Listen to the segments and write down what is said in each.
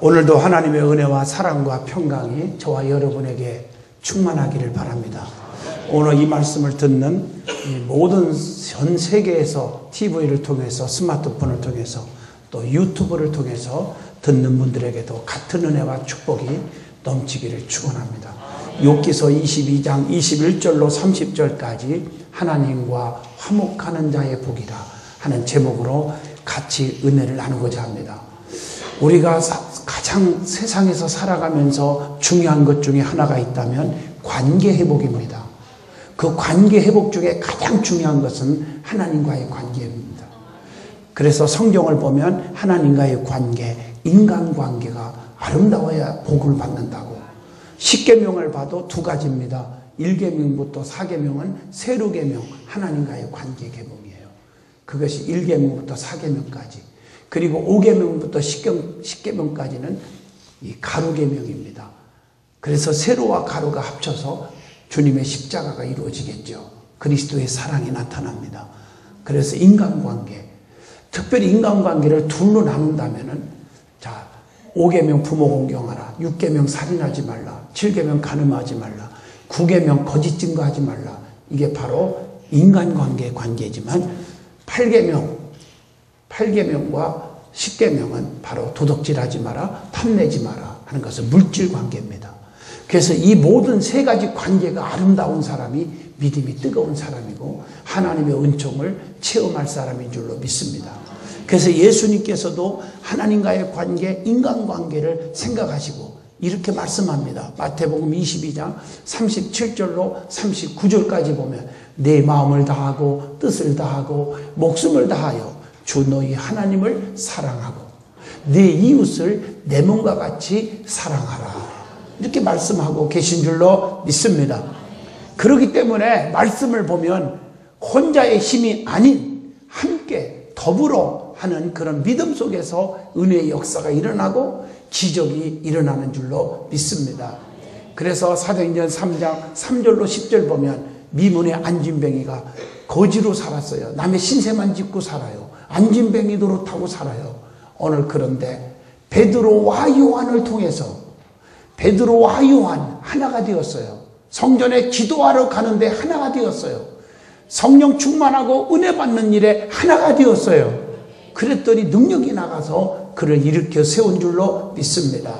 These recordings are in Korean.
오늘도 하나님의 은혜와 사랑과 평강이 저와 여러분에게 충만하기를 바랍니다. 오늘 이 말씀을 듣는 모든 전 세계에서 TV를 통해서, 스마트폰을 통해서, 또 유튜브를 통해서 듣는 분들에게도 같은 은혜와 축복이 넘치기를 축원합니다. 욥기서 22장 21절로 30절까지 하나님과 화목하는 자의 복이라 하는 제목으로 같이 은혜를 나누고자 합니다. 우리가 가장 세상에서 살아가면서 중요한 것 중에 하나가 있다면 관계 회복입니다. 그 관계 회복 중에 가장 중요한 것은 하나님과의 관계입니다. 그래서 성경을 보면 하나님과의 관계, 인간관계가 아름다워야 복을 받는다고. 십계명을 봐도 두 가지입니다. 1계명부터 4계명은 세로계명, 하나님과의 관계 계명이에요. 그것이 1계명부터 4계명까지. 그리고 5계명부터 10계명까지는 이 가루계명입니다. 그래서 세로와 가루가 합쳐서 주님의 십자가가 이루어지겠죠. 그리스도의 사랑이 나타납니다. 그래서 인간관계, 특별히 인간관계를 둘로 나눈다면은, 자, 5계명 부모 공경하라, 6계명 살인하지 말라, 7계명 간음하지 말라, 9계명 거짓 증거하지 말라. 이게 바로 인간관계의 관계지만 8계명과 10계명은 바로 도둑질하지 마라, 탐내지 마라 하는 것은 물질 관계입니다. 그래서 이 모든 세 가지 관계가 아름다운 사람이 믿음이 뜨거운 사람이고 하나님의 은총을 체험할 사람인 줄로 믿습니다. 그래서 예수님께서도 하나님과의 관계, 인간관계를 생각하시고 이렇게 말씀합니다. 마태복음 22장 37절로 39절까지 보면 내 마음을 다하고 뜻을 다하고 목숨을 다하여 주 너희 하나님을 사랑하고 내 이웃을 내 몸과 같이 사랑하라. 이렇게 말씀하고 계신 줄로 믿습니다. 그렇기 때문에 말씀을 보면 혼자의 힘이 아닌 함께 더불어 하는 그런 믿음 속에서 은혜의 역사가 일어나고 기적이 일어나는 줄로 믿습니다. 그래서 사도행전 3장 3절로 10절 보면 미문의 안진뱅이가 거지로 살았어요. 남의 신세만 짓고 살아요. 안진뱅이 노릇하고 살아요. 오늘 그런데 베드로와 요한을 통해서 베드로와 요한 하나가 되었어요. 성전에 기도하러 가는데 하나가 되었어요. 성령 충만하고 은혜 받는 일에 하나가 되었어요. 그랬더니 능력이 나가서 그를 일으켜 세운 줄로 믿습니다.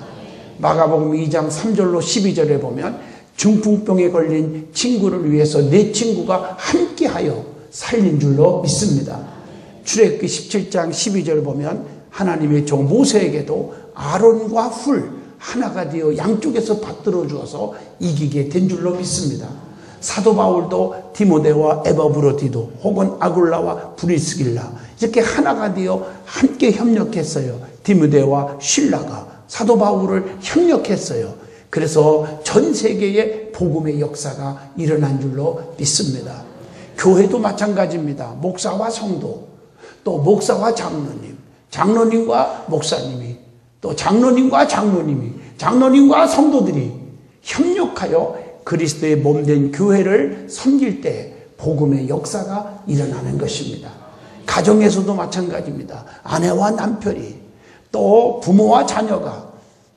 마가복음 2장 3절로 12절에 보면 중풍병에 걸린 친구를 위해서 내 친구가 함께하여 살린 줄로 믿습니다. 출애굽기 17장 12절 보면 하나님의 종 모세에게도 아론과 훌 하나가 되어 양쪽에서 받들어 주어서 이기게 된 줄로 믿습니다. 사도 바울도 디모데와 에바브로디도 혹은 아굴라와 브리스길라 이렇게 하나가 되어 함께 협력했어요. 디모데와 실라가 사도 바울을 협력했어요. 그래서 전 세계에 복음의 역사가 일어난 줄로 믿습니다. 교회도 마찬가지입니다. 목사와 성도, 또 목사와 장로님, 장로님과 목사님이, 또 장로님과 장로님이, 장로님과 성도들이 협력하여 그리스도의 몸된 교회를 섬길 때 복음의 역사가 일어나는 것입니다. 가정에서도 마찬가지입니다. 아내와 남편이, 또 부모와 자녀가,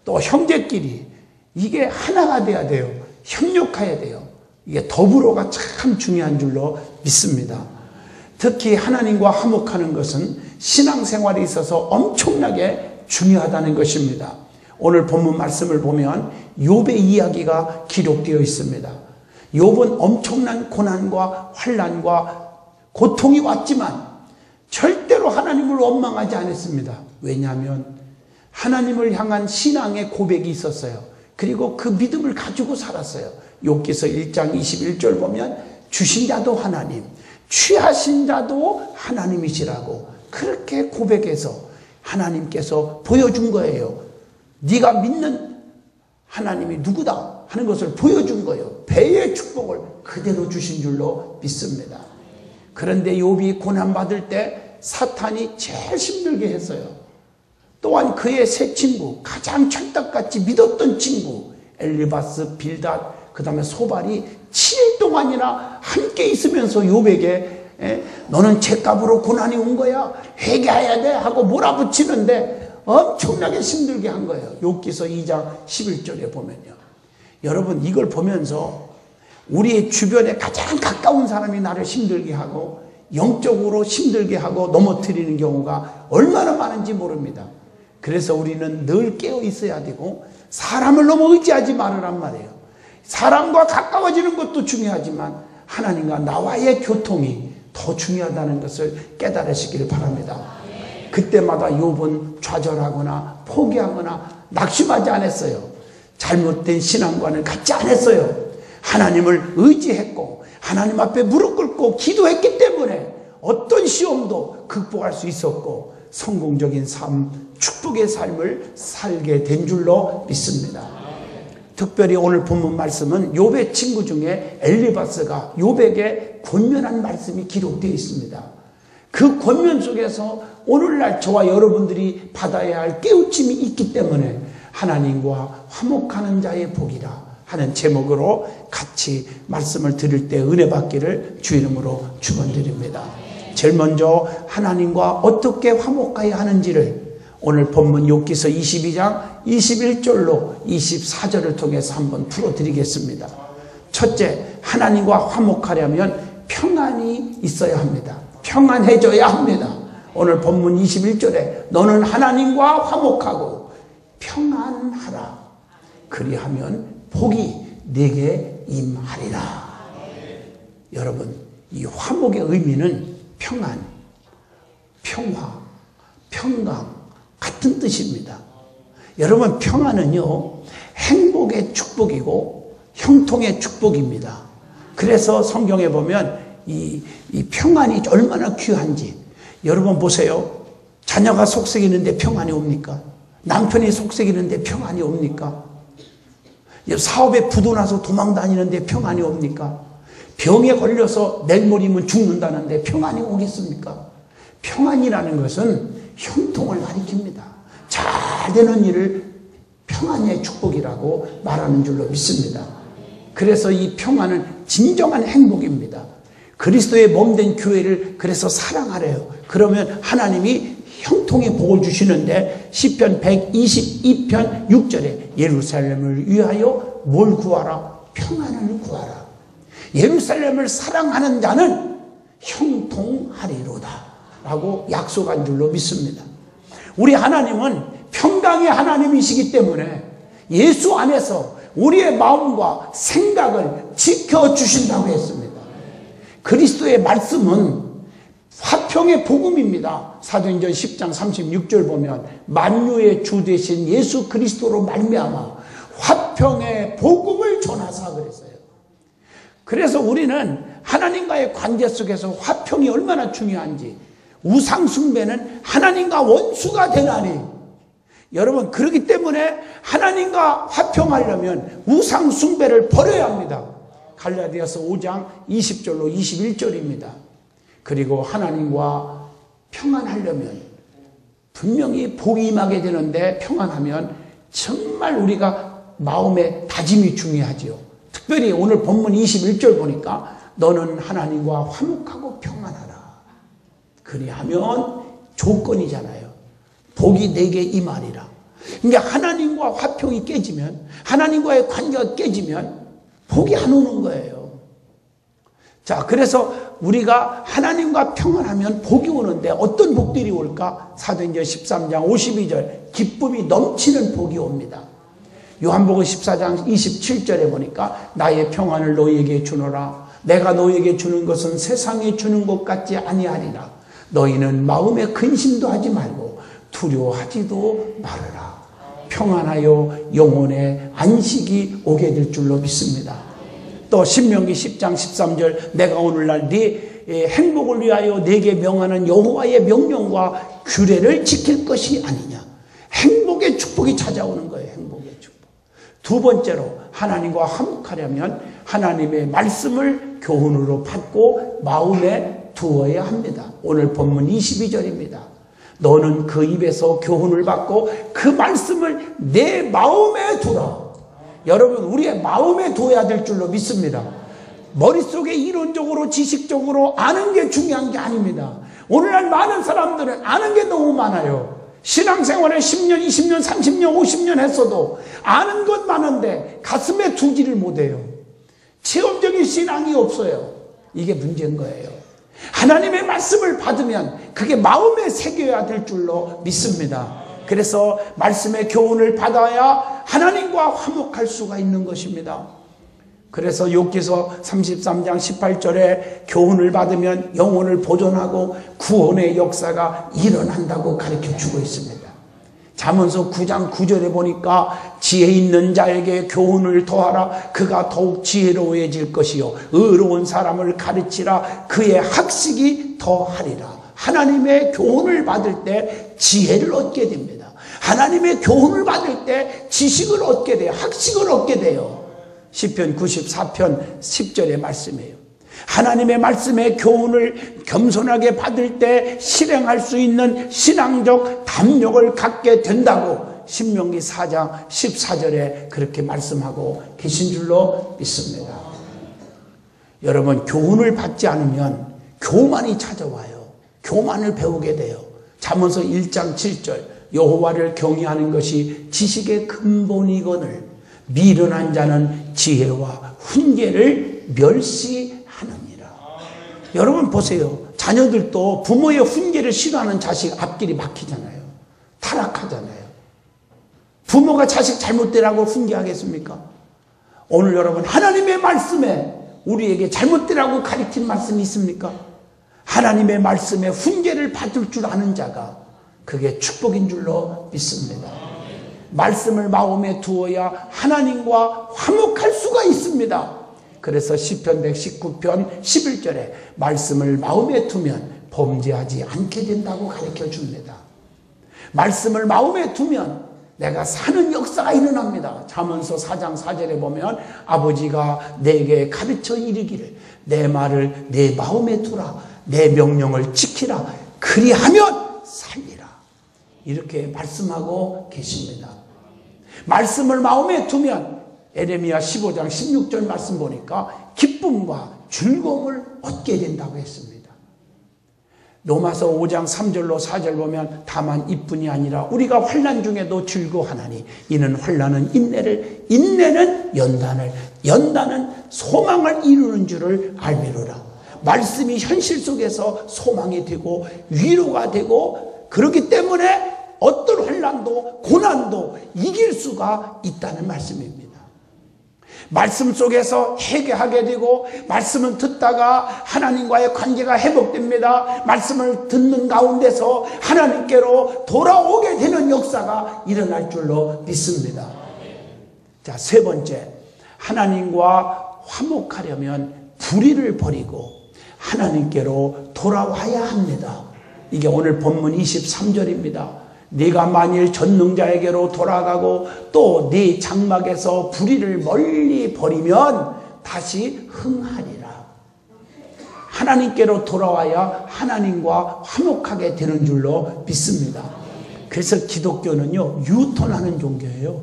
또 형제끼리 이게 하나가 돼야 돼요. 협력해야 돼요. 이게 더불어가 참 중요한 줄로 믿습니다. 특히 하나님과 화목하는 것은 신앙생활에 있어서 엄청나게 중요하다는 것입니다. 오늘 본문 말씀을 보면 욥의 이야기가 기록되어 있습니다. 욥은 엄청난 고난과 환난과 고통이 왔지만 절대로 하나님을 원망하지 않았습니다. 왜냐하면 하나님을 향한 신앙의 고백이 있었어요. 그리고 그 믿음을 가지고 살았어요. 욥기서 1장 21절 보면 주신 자도 하나님, 취하신 자도 하나님이시라고 그렇게 고백해서 하나님께서 보여준 거예요. 네가 믿는 하나님이 누구다 하는 것을 보여준 거예요. 배의 축복을 그대로 주신 줄로 믿습니다. 그런데 욥이 고난받을 때 사탄이 제일 힘들게 했어요. 또한 그의 세 친구, 가장 철떡같이 믿었던 친구 엘리바스, 빌닷, 그 다음에 소발이 7일 동안이나 함께 있으면서 욥에게 너는 죄값으로 고난이 온 거야, 회개해야 돼 하고 몰아붙이는데 엄청나게 힘들게 한 거예요. 욥기서 2장 11절에 보면요. 여러분 이걸 보면서 우리 주변에 가장 가까운 사람이 나를 힘들게 하고 영적으로 힘들게 하고 넘어뜨리는 경우가 얼마나 많은지 모릅니다. 그래서 우리는 늘 깨어 있어야 되고 사람을 너무 의지하지 말으란 말이에요. 사람과 가까워지는 것도 중요하지만 하나님과 나와의 교통이 더 중요하다는 것을 깨달으시기를 바랍니다. 그때마다 욥은 좌절하거나 포기하거나 낙심하지 않았어요. 잘못된 신앙관을 갖지 않았어요. 하나님을 의지했고 하나님 앞에 무릎 꿇고 기도했기 때문에 어떤 시험도 극복할 수 있었고 성공적인 삶, 축복의 삶을 살게 된 줄로 믿습니다. 특별히 오늘 본문 말씀은 욥의 친구 중에 엘리바스가 욥에게 권면한 말씀이 기록되어 있습니다. 그 권면 속에서 오늘날 저와 여러분들이 받아야 할 깨우침이 있기 때문에 하나님과 화목하는 자의 복이라 하는 제목으로 같이 말씀을 드릴 때 은혜 받기를 주 이름으로 축원드립니다. 제일 먼저 하나님과 어떻게 화목해야 하는지를 오늘 본문 욥기서 22장 21절로 24절을 통해서 한번 풀어드리겠습니다. 첫째, 하나님과 화목하려면 평안이 있어야 합니다. 평안해져야 합니다. 오늘 본문 21절에 너는 하나님과 화목하고 평안하라. 그리하면 복이 네게 임하리라. 여러분, 이 화목의 의미는 평안, 평화, 평강 같은 뜻입니다. 여러분, 평안은요 행복의 축복이고 형통의 축복입니다. 그래서 성경에 보면 이 평안이 얼마나 귀한지 여러분 보세요. 자녀가 속썩이는데 평안이 옵니까? 남편이 속썩이는데 평안이 옵니까? 사업에 부도나서 도망다니는데 평안이 옵니까? 병에 걸려서 내일 모레면 죽는다는데 평안이 오겠습니까? 평안이라는 것은 형통을 가리킵니다. 잘 되는 일을 평안의 축복이라고 말하는 줄로 믿습니다. 그래서 이 평안은 진정한 행복입니다. 그리스도의 몸된 교회를 그래서 사랑하래요. 그러면 하나님이 형통의 복을 주시는데 시편 122편 6절에 예루살렘을 위하여 뭘 구하라? 평안을 구하라. 예루살렘을 사랑하는 자는 형통하리로다 라고 약속한 줄로 믿습니다. 우리 하나님은 평강의 하나님이시기 때문에 예수 안에서 우리의 마음과 생각을 지켜주신다고 했습니다. 그리스도의 말씀은 화평의 복음입니다. 사도행전 10장 36절 보면 만유의 주 되신 예수 그리스도로 말미암아 화평의 복음을 전하사 그랬어요. 그래서 우리는 하나님과의 관계 속에서 화평이 얼마나 중요한지, 우상 숭배는 하나님과 원수가 되나니, 여러분 그렇기 때문에 하나님과 화평하려면 우상 숭배를 버려야 합니다. 갈라디아서 5장 20절로 21절입니다. 그리고 하나님과 평안하려면 분명히 복이 임하게 되는데, 평안하면 정말 우리가 마음의 다짐이 중요하지요. 특별히 오늘 본문 21절 보니까 너는 하나님과 화목하고 평안하라. 그리하면 조건이잖아요. 복이 내게 임하리라. 그러니까 하나님과 화평이 깨지면, 하나님과의 관계가 깨지면 복이 안 오는 거예요. 자, 그래서 우리가 하나님과 평안하면 복이 오는데 어떤 복들이 올까? 사도행전 13장 52절 기쁨이 넘치는 복이 옵니다. 요한복음 14장 27절에 보니까 나의 평안을 너희에게 주노라. 내가 너희에게 주는 것은 세상에 주는 것 같지 아니하리라. 너희는 마음에 근심도 하지 말고 두려워하지도 말아라. 평안하여 영혼의 안식이 오게 될 줄로 믿습니다. 또 신명기 10장 13절 내가 오늘날 네 행복을 위하여 네게 명하는 여호와의 명령과 규례를 지킬 것이 아니냐. 행복의 축복이 찾아오는 거예요. 행복의 축복. 두 번째로 하나님과 화목하려면 하나님의 말씀을 교훈으로 받고 마음에 두어야 합니다. 오늘 본문 22절입니다. 너는 그 입에서 교훈을 받고 그 말씀을 내 마음에 두라. 여러분, 우리의 마음에 둬야 될 줄로 믿습니다. 머릿속에 이론적으로 지식적으로 아는 게 중요한 게 아닙니다. 오늘날 많은 사람들은 아는 게 너무 많아요. 신앙생활에 10년, 20년, 30년, 50년 했어도 아는 것 많은데 가슴에 두지를 못해요. 체험적인 신앙이 없어요. 이게 문제인 거예요. 하나님의 말씀을 받으면 그게 마음에 새겨야 될 줄로 믿습니다. 그래서 말씀의 교훈을 받아야 하나님과 화목할 수가 있는 것입니다. 그래서 욥기서 33장 18절에 교훈을 받으면 영혼을 보존하고 구원의 역사가 일어난다고 가르쳐주고 있습니다. 잠언서 9장 9절에 보니까 지혜 있는 자에게 교훈을 더하라. 그가 더욱 지혜로워질 것이요 의로운 사람을 가르치라. 그의 학식이 더하리라. 하나님의 교훈을 받을 때 지혜를 얻게 됩니다. 하나님의 교훈을 받을 때 지식을 얻게 돼요. 학식을 얻게 돼요. 시편 94편 10절의 말씀이에요. 하나님의 말씀의 교훈을 겸손하게 받을 때 실행할 수 있는 신앙적 담력을 갖게 된다고 신명기 4장 14절에 그렇게 말씀하고 계신 줄로 믿습니다. 여러분, 교훈을 받지 않으면 교만이 찾아와요. 교만을 배우게 돼요. 잠언서 1장 7절 여호와를 경외하는 것이 지식의 근본이거늘 미련한 자는 지혜와 훈계를 멸시하느니라. 여러분 보세요. 자녀들도 부모의 훈계를 싫어하는 자식 앞길이 막히잖아요. 타락하잖아요. 부모가 자식 잘못되라고 훈계하겠습니까? 오늘 여러분 하나님의 말씀에 우리에게 잘못되라고 가르친 말씀이 있습니까? 하나님의 말씀에 훈계를 받을 줄 아는 자가 그게 축복인 줄로 믿습니다. 말씀을 마음에 두어야 하나님과 화목할 수가 있습니다. 그래서 시편 119편 11절에 말씀을 마음에 두면 범죄하지 않게 된다고 가르쳐 줍니다. 말씀을 마음에 두면 내가 사는 역사가 일어납니다. 잠언서 4장 4절에 보면 아버지가 내게 가르쳐 이르기를 내 말을 내 마음에 두라. 내 명령을 지키라. 그리하면 살리라. 이렇게 말씀하고 계십니다. 말씀을 마음에 두면 에레미야 15장 16절 말씀 보니까 기쁨과 즐거움을 얻게 된다고 했습니다. 로마서 5장 3절로 4절 보면 다만 이뿐이 아니라 우리가 환난 중에도 즐거워하나니 이는 환난은 인내를, 인내는 연단을, 연단은 소망을 이루는 줄을 알미로라. 말씀이 현실 속에서 소망이 되고 위로가 되고 그렇기 때문에 어떤 환난도 고난도 이길 수가 있다는 말씀입니다. 말씀 속에서 회개하게 되고 말씀을 듣다가 하나님과의 관계가 회복됩니다. 말씀을 듣는 가운데서 하나님께로 돌아오게 되는 역사가 일어날 줄로 믿습니다. 자, 세 번째, 하나님과 화목하려면 불의를 버리고 하나님께로 돌아와야 합니다. 이게 오늘 본문 23절입니다. 네가 만일 전능자에게로 돌아가고 또 네 장막에서 불의를 멀리 버리면 다시 흥하리라. 하나님께로 돌아와야 하나님과 화목하게 되는 줄로 믿습니다. 그래서 기독교는요, 유턴하는 종교예요.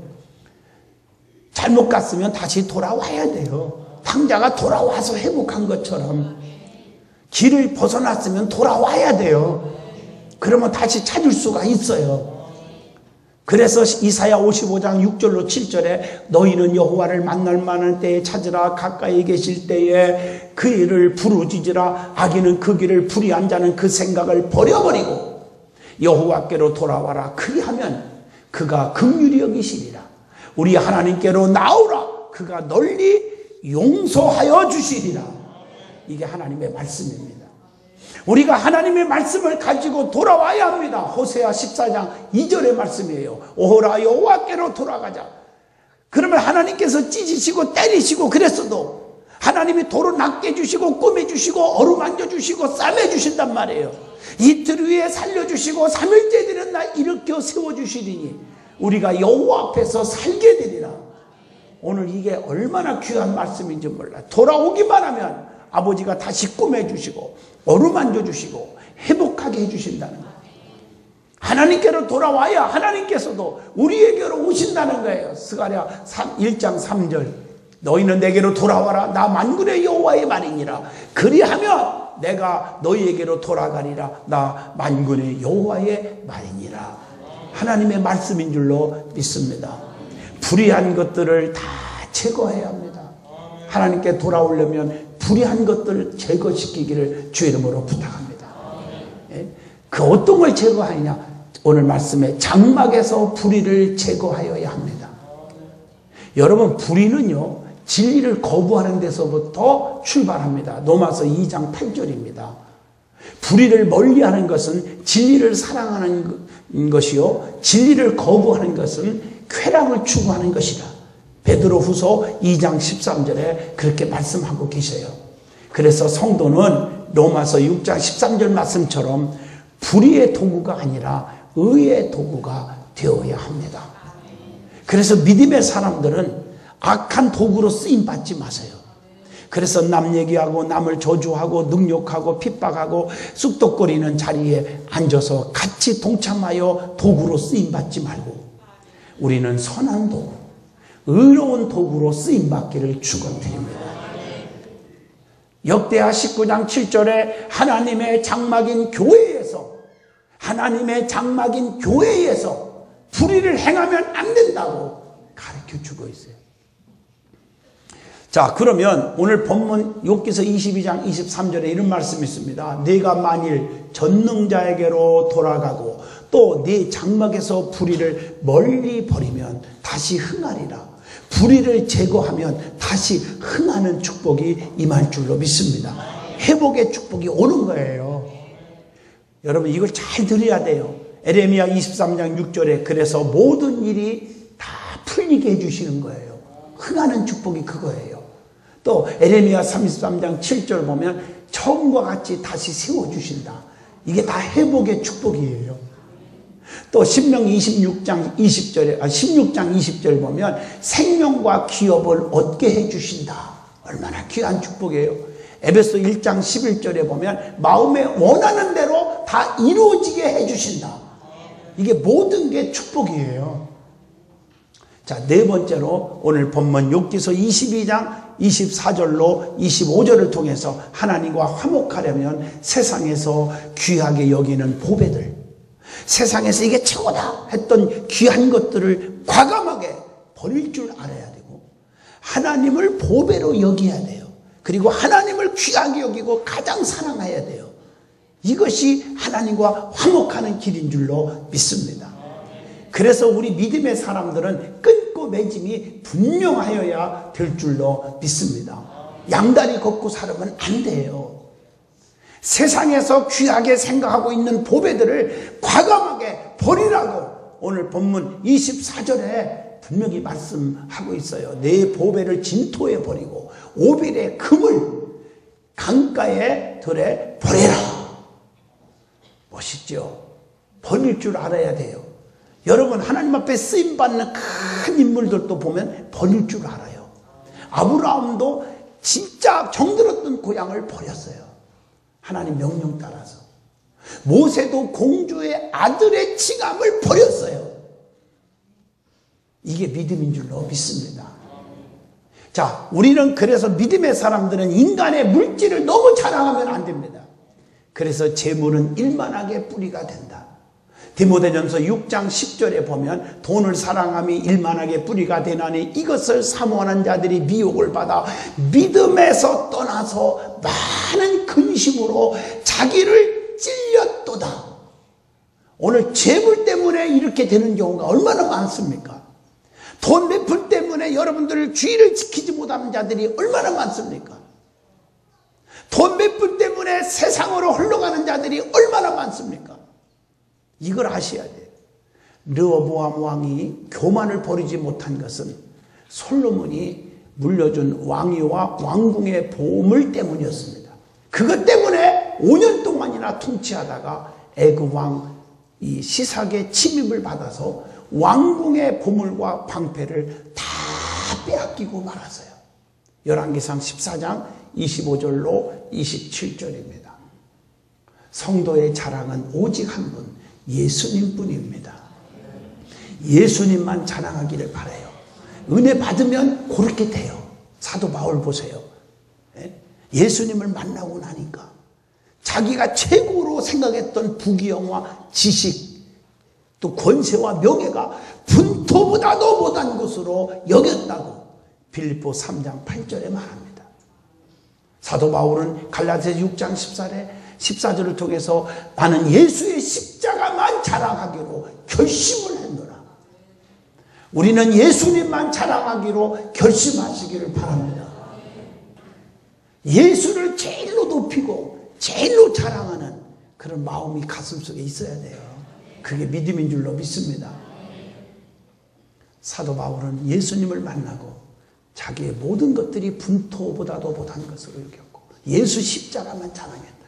잘못 갔으면 다시 돌아와야 돼요. 탕자가 돌아와서 회복한 것처럼 길을 벗어났으면 돌아와야 돼요. 그러면 다시 찾을 수가 있어요. 그래서 이사야 55장 6절로 7절에 너희는 여호와를 만날 만한 때에 찾으라. 가까이 계실 때에 그 일을 부르짖으라. 악인은 그 길을 불의한 자는 그 생각을 버려버리고 여호와께로 돌아와라. 그리하면 그가 긍휼히 여기시리라. 우리 하나님께로 나오라. 그가 널리 용서하여 주시리라. 이게 하나님의 말씀입니다. 우리가 하나님의 말씀을 가지고 돌아와야 합니다. 호세아 14장 2절의 말씀이에요. 오호라 여호와께로 돌아가자. 그러면 하나님께서 찢으시고 때리시고 그랬어도 하나님이 도로 낫게 해주시고 꾸며주시고 어루만져 주시고 싸매 주신단 말이에요. 이틀 후에 살려주시고 3일째 되는 날 일으켜 세워주시리니 우리가 여호와 앞에서 살게 되리라. 오늘 이게 얼마나 귀한 말씀인지 몰라. 돌아오기만 하면 아버지가 다시 꾸며주시고 어루만져 주시고 회복하게 해주신다는 거예요. 하나님께로 돌아와야 하나님께서도 우리에게로 오신다는 거예요. 스가랴 1장 3절 너희는 내게로 돌아와라. 나 만군의 여호와의 말이니라. 그리하면 내가 너희에게로 돌아가리라. 나 만군의 여호와의 말이니라. 하나님의 말씀인 줄로 믿습니다. 불의한 것들을 다 제거해야 합니다. 하나님께 돌아오려면 불의한 것들을 제거시키기를 주의 이름으로 부탁합니다. 그 어떤 걸 제거하느냐? 오늘 말씀에 장막에서 불의를 제거하여야 합니다. 여러분, 불의는요, 진리를 거부하는 데서부터 출발합니다. 로마서 2장 8절입니다. 불의를 멀리하는 것은 진리를 사랑하는 것이요, 진리를 거부하는 것은 쾌락을 추구하는 것이다. 베드로후서 2장 13절에 그렇게 말씀하고 계셔요. 그래서 성도는 로마서 6장 13절 말씀처럼 불의의 도구가 아니라 의의 도구가 되어야 합니다. 그래서 믿음의 사람들은 악한 도구로 쓰임받지 마세요. 그래서 남 얘기하고 남을 저주하고 능욕하고 핍박하고 쑥덕거리는 자리에 앉아서 같이 동참하여 도구로 쓰임받지 말고 우리는 선한 도구, 의로운 도구로 쓰임받기를 축원드립니다. 역대하 19장 7절에 하나님의 장막인 교회에서 불의를 행하면 안 된다고 가르쳐 주고 있어요. 자, 그러면 오늘 본문 욥기서 22장 23절에 이런 말씀이 있습니다. 내가 만일 전능자에게로 돌아가고 또 네 장막에서 불의를 멀리 버리면 다시 흥하리라. 불의를 제거하면 다시 흥하는 축복이 임할 줄로 믿습니다. 회복의 축복이 오는 거예요. 여러분, 이걸 잘 들어야 돼요. 에레미야 23장 6절에 그래서 모든 일이 다 풀리게 해주시는 거예요. 흥하는 축복이 그거예요. 또 에레미야 33장 7절 보면 처음과 같이 다시 세워주신다. 이게 다 회복의 축복이에요. 또 신명기 16장 20절 보면 생명과 기업을 얻게 해주신다. 얼마나 귀한 축복이에요. 에베소 1장 11절에 보면 마음에 원하는 대로 다 이루어지게 해주신다. 이게 모든 게 축복이에요. 자, 네 번째로 오늘 본문 욥기서 22장 24절로 25절을 통해서 하나님과 화목하려면 세상에서 귀하게 여기는 보배들, 세상에서 이게 최고다 했던 귀한 것들을 과감하게 버릴 줄 알아야 되고 하나님을 보배로 여겨야 돼요. 그리고 하나님을 귀하게 여기고 가장 사랑해야 돼요. 이것이 하나님과 화목하는 길인 줄로 믿습니다. 그래서 우리 믿음의 사람들은 끊고 맺음이 분명하여야 될 줄로 믿습니다. 양다리 걷고 살으면 안 돼요. 세상에서 귀하게 생각하고 있는 보배들을 과감하게 버리라고 오늘 본문 24절에 분명히 말씀하고 있어요. 내 보배를 진토에 버리고 오빌의 금을 강가에 들에 버려라. 멋있죠? 버릴 줄 알아야 돼요. 여러분, 하나님 앞에 쓰임받는 큰 인물들도 보면 버릴 줄 알아요. 아브라함도 진짜 정들었던 고향을 버렸어요. 하나님 명령 따라서. 모세도 공주의 아들의 칭함을 버렸어요. 이게 믿음인 줄로 믿습니다. 자, 우리는 그래서 믿음의 사람들은 인간의 물질을 너무 자랑하면 안 됩니다. 그래서 재물은 일만하게 뿌리가 된다. 디모데전서 6장 10절에 보면 돈을 사랑함이 일만하게 뿌리가 되나니 이것을 사모하는 자들이 미혹을 받아 믿음에서 떠나서 많은 근심으로 자기를 찔렸도다. 오늘 재물 때문에 이렇게 되는 경우가 얼마나 많습니까? 돈 몇 푼 때문에 여러분들 주의를 지키지 못하는 자들이 얼마나 많습니까? 돈 몇 푼 때문에 세상으로 흘러가는 자들이 얼마나 많습니까? 이걸 아셔야 돼요. 르호보암 왕이 교만을 버리지 못한 것은 솔로몬이 물려준 왕위와 왕궁의 보물 때문이었습니다. 그것 때문에 5년 동안이나 통치하다가 애굽 왕 이 시삭의 침입을 받아서 왕궁의 보물과 방패를 다 빼앗기고 말았어요. 열왕기상 14장 25절로 27절입니다. 성도의 자랑은 오직 한 분, 예수님 뿐입니다. 예수님만 자랑하기를 바라요. 은혜 받으면 그렇게 돼요. 사도 바울 보세요. 예수님을 만나고 나니까 자기가 최고로 생각했던 부귀영화, 지식, 또 권세와 명예가 분토보다도 못한 것으로 여겼다고 빌립보 3장 8절에 말합니다. 사도 바울은 갈라디아서 6장 14절을 통해서 나는 예수의 십자가만 자랑하기로 결심을 했노라. 우리는 예수님만 자랑하기로 결심하시기를 바랍니다. 예수를 제일로 높이고 제일로 자랑하는 그런 마음이 가슴속에 있어야 돼요. 그게 믿음인 줄로 믿습니다. 사도 바울은 예수님을 만나고 자기의 모든 것들이 분토보다도 못한 것으로 여겼고 예수 십자가만 자랑했다.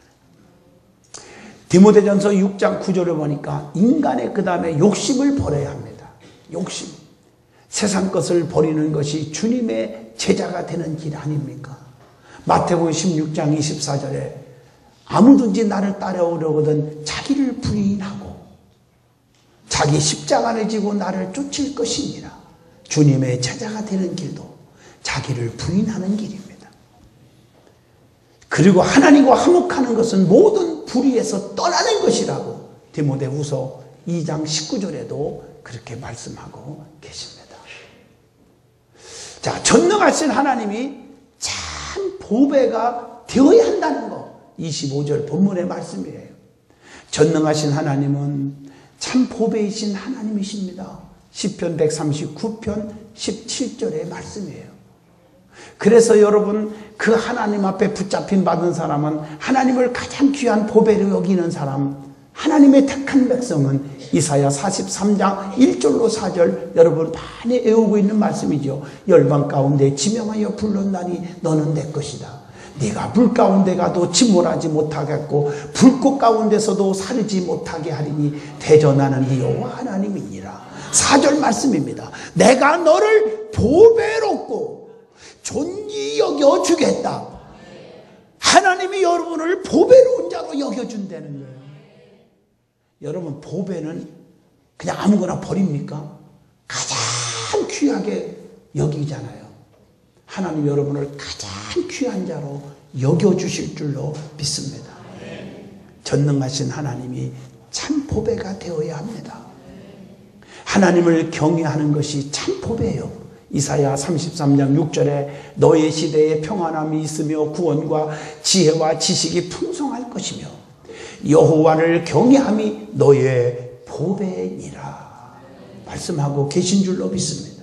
디모데전서 6장 9절을 보니까 인간의 그 다음에 욕심을 버려야 합니다. 욕심. 세상 것을 버리는 것이 주님의 제자가 되는 길 아닙니까? 마태복음 16장 24절에 아무든지 나를 따라오려거든 자기를 부인하고 자기 십자가를 지고 나를 쫓을 것이니라. 주님의 제자가 되는 길도 자기를 부인하는 길입니다. 그리고 하나님과 화목하는 것은 모든 불의에서 떠나는 것이라고 디모데후서 2장 19절에도 그렇게 말씀하고 계십니다. 자, 전능하신 하나님이 참 보배가 되어야 한다는 거 25절 본문의 말씀이에요. 전능하신 하나님은 참 보배이신 하나님이십니다. 시편 139편 17절의 말씀이에요. 그래서 여러분 그 하나님 앞에 붙잡힌 받은 사람은 하나님을 가장 귀한 보배로 여기는 사람, 하나님의 택한 백성은 이사야 43장 1절로 4절 여러분 많이 외우고 있는 말씀이죠. 열방 가운데 지명하여 불렀나니 너는 내 것이다. 네가 불 가운데 가도 침몰하지 못하겠고 불꽃 가운데서도 사르지 못하게 하리니 대전하는 네 여호와 하나님이니라. 4절 말씀입니다. 내가 너를 보배롭고 존귀 여겨주겠다. 하나님이 여러분을 보배로운 자로 여겨준다는 거예요. 여러분 보배는 그냥 아무거나 버립니까? 가장 귀하게 여기잖아요. 하나님 여러분을 가장 귀한 자로 여겨주실 줄로 믿습니다. 전능하신 하나님이 참 보배가 되어야 합니다. 하나님을 경외하는 것이 참 보배예요. 이사야 33장 6절에 너의 시대에 평안함이 있으며 구원과 지혜와 지식이 풍성할 것이며 여호와를 경외함이 너의 보배니라 말씀하고 계신 줄로 믿습니다.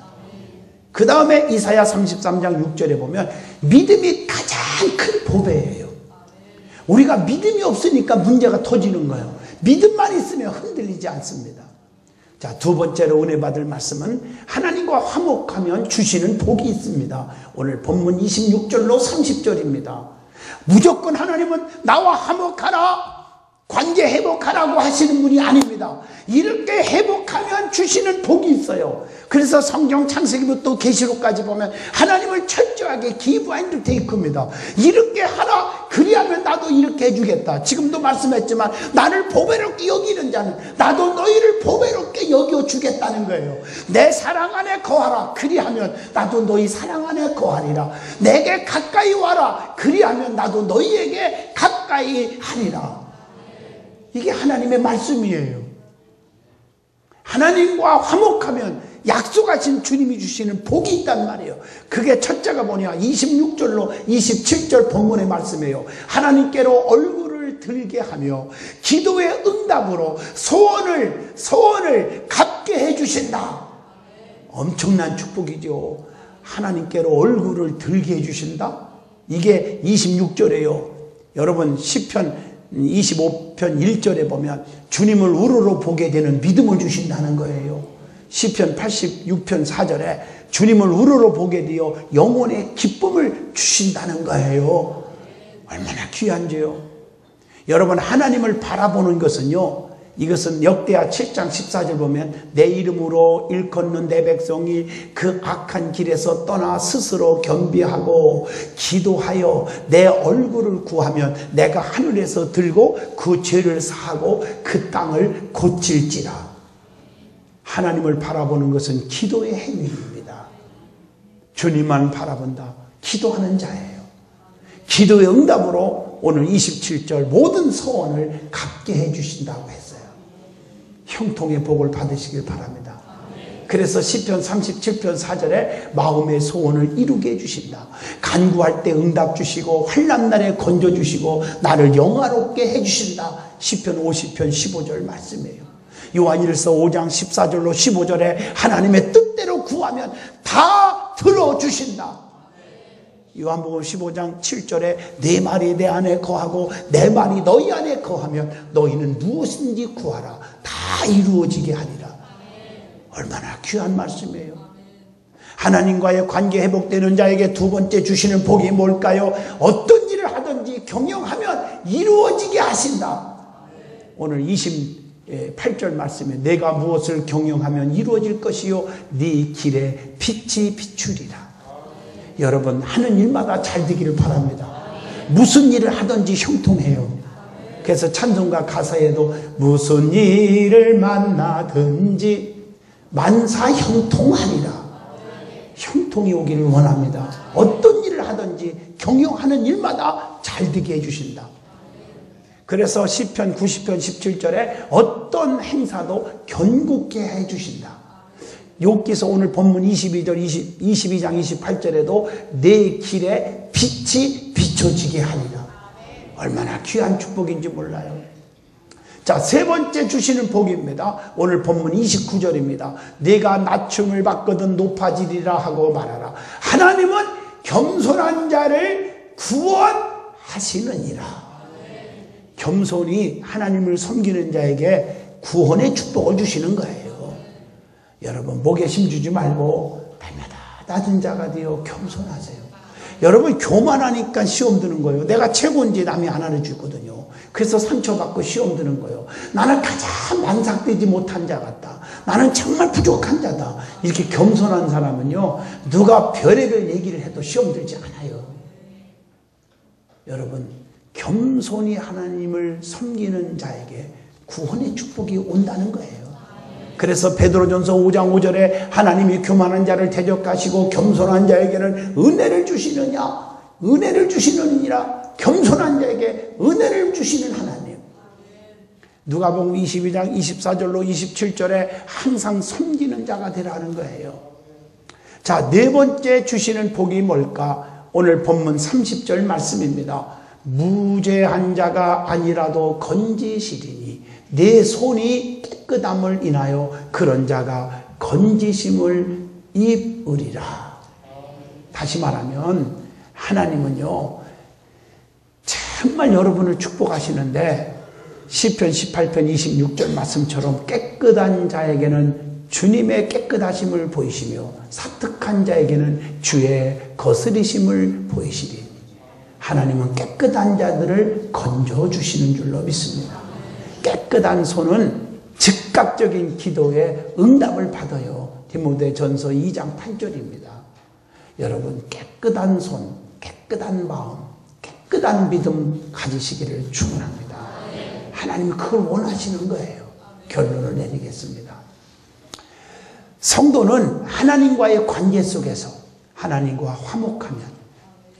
그 다음에 이사야 33장 6절에 보면 믿음이 가장 큰 보배예요. 우리가 믿음이 없으니까 문제가 터지는 거예요. 믿음만 있으면 흔들리지 않습니다. 자, 두 번째로 은혜 받을 말씀은 하나님과 화목하면 주시는 복이 있습니다. 오늘 본문 26절로 30절입니다. 무조건 하나님은 나와 화목하라, 관계 회복하라고 하시는 분이 아닙니다. 이렇게 회복하면 주시는 복이 있어요. 그래서 성경 창세기부터 계시록까지 보면 하나님을 철저하게 give and take입니다. 이렇게 하라, 그리하면 나도 이렇게 해주겠다. 지금도 말씀했지만 나를 보배롭게 여기는 자는 나도 너희를 보배롭게 여겨주겠다는 거예요. 내 사랑 안에 거하라, 그리하면 나도 너희 사랑 안에 거하리라. 내게 가까이 와라, 그리하면 나도 너희에게 가까이 하리라. 이게 하나님의 말씀이에요. 하나님과 화목하면 약속하신 주님이 주시는 복이 있단 말이에요. 그게 첫째가 뭐냐, 26절로 27절 본문의 말씀이에요. 하나님께로 얼굴을 들게 하며 기도의 응답으로 소원을 갚게 해주신다. 엄청난 축복이죠. 하나님께로 얼굴을 들게 해주신다. 이게 26절이에요. 여러분 시편 25편 1절에 보면 주님을 우러러 보게 되는 믿음을 주신다는 거예요. 시편 86편 4절에 주님을 우러러 보게 되어 영혼의 기쁨을 주신다는 거예요. 얼마나 귀한지요. 여러분 하나님을 바라보는 것은요, 이것은 역대하 7장 14절 보면 내 이름으로 일컫는 내 백성이 그 악한 길에서 떠나 스스로 겸비하고 기도하여 내 얼굴을 구하면 내가 하늘에서 들고 그 죄를 사하고 그 땅을 고칠지라. 하나님을 바라보는 것은 기도의 행위입니다. 주님만 바라본다. 기도하는 자예요. 기도의 응답으로 오늘 27절 모든 소원을 갚게 해주신다고 했어요. 형통의 복을 받으시길 바랍니다. 그래서 시편 37편 4절에 마음의 소원을 이루게 해주신다. 간구할 때 응답 주시고 환난날에 건져주시고 나를 영화롭게 해주신다. 시편 50편 15절 말씀이에요. 요한일서 5장 14절로 15절에 하나님의 뜻대로 구하면 다 들어주신다. 요한복음 15장 7절에 내 말이 내 안에 거하고 내 말이 너희 안에 거하면 너희는 무엇인지 구하라. 다 이루어지게 하리라. 얼마나 귀한 말씀이에요. 하나님과의 관계 회복되는 자에게 두 번째 주시는 복이 뭘까요? 어떤 일을 하든지 경영하면 이루어지게 하신다. 오늘 28절 말씀에 내가 무엇을 경영하면 이루어질 것이요 네 길에 빛이 비추리라. 여러분 하는 일마다 잘 되기를 바랍니다. 무슨 일을 하든지 형통해요. 그래서 찬송가 가사에도 무슨 일을 만나든지 만사 형통하리라. 형통이 오기를 원합니다. 어떤 일을 하든지 경영하는 일마다 잘 되게 해주신다. 그래서 시편 90편 17절에 어떤 행사도 견고케 해주신다. 욥기서 오늘 본문 22장 28절에도 내 길에 빛이 비춰지게 하리라. 얼마나 귀한 축복인지 몰라요. 자, 세 번째 주시는 복입니다. 오늘 본문 29절입니다. 내가 낮춤을 받거든 높아지리라 하고 말하라. 하나님은 겸손한 자를 구원하시느니라. 겸손이 하나님을 섬기는 자에게 구원의 축복을 주시는 거예요. 여러분 목에 힘주지 말고 날마다 낮은 자가 되어 겸손하세요. 여러분 교만하니까 시험 드는 거예요. 내가 최고인지 남이 안 알아주거든요. 그래서 상처받고 시험 드는 거예요. 나는 가장 만삭되지 못한 자 같다. 나는 정말 부족한 자다. 이렇게 겸손한 사람은요 누가 별의별 얘기를 해도 시험 들지 않아요. 여러분 겸손히 하나님을 섬기는 자에게 구원의 축복이 온다는 거예요. 그래서 베드로전서 5장 5절에 하나님이 교만한 자를 대적하시고 겸손한 자에게는 은혜를 주시느냐. 은혜를 주시느니라. 겸손한 자에게 은혜를 주시는 하나님. 누가복음 22장 24절로 27절에 항상 섬기는 자가 되라는 거예요. 자, 네 번째 주시는 복이 뭘까? 오늘 본문 30절 말씀입니다. 무죄한 자가 아니라도 건지시리니 내 손이 깨끗함을 인하여 그런 자가 건지심을 입으리라. 다시 말하면 하나님은요 정말 여러분을 축복하시는데 시편 18편 26절 말씀처럼 깨끗한 자에게는 주님의 깨끗하심을 보이시며 사특한 자에게는 주의 거스리심을 보이시리. 하나님은 깨끗한 자들을 건져주시는 줄로 믿습니다. 깨끗한 손은 즉각적인 기도에 응답을 받아요. 디모데전서 2장 8절입니다. 여러분 깨끗한 손, 깨끗한 마음, 깨끗한 믿음 가지시기를 축원합니다. 하나님은 그걸 원하시는 거예요. 결론을 내리겠습니다. 성도는 하나님과의 관계 속에서 하나님과 화목하면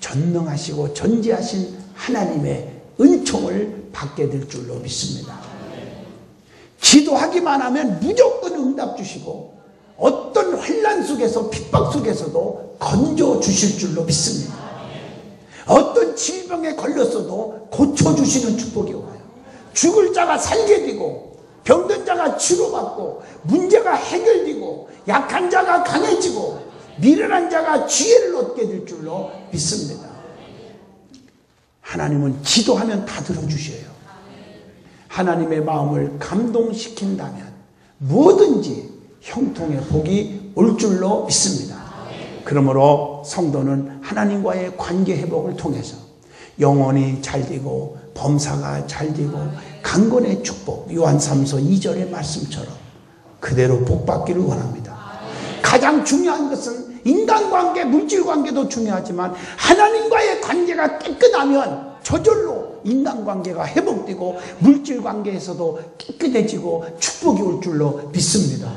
전능하시고 전지하신 하나님의 은총을 받게 될 줄로 믿습니다. 기도하기만 하면 무조건 응답 주시고 어떤 환난 속에서 핍박 속에서도 건져 주실 줄로 믿습니다. 어떤 질병에 걸렸어도 고쳐주시는 축복이 와요. 죽을 자가 살게 되고 병든 자가 치료받고 문제가 해결되고 약한 자가 강해지고 미련한 자가 지혜를 얻게 될 줄로 믿습니다. 하나님은 기도하면 다 들어주셔요. 하나님의 마음을 감동시킨다면 뭐든지 형통의 복이 올 줄로 믿습니다. 그러므로 성도는 하나님과의 관계 회복을 통해서 영혼이 잘되고 범사가 잘되고 강건의 축복, 요한 3서 2절의 말씀처럼 그대로 복받기를 원합니다. 가장 중요한 것은 인간관계, 물질관계도 중요하지만 하나님과의 관계가 깨끗하면 저절로 인간관계가 회복되고 물질관계에서도 깨끗해지고 축복이 올 줄로 믿습니다.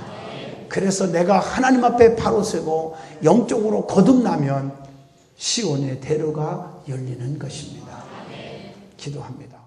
그래서 내가 하나님 앞에 바로 서고 영적으로 거듭나면 시온의 대로가 열리는 것입니다. 기도합니다.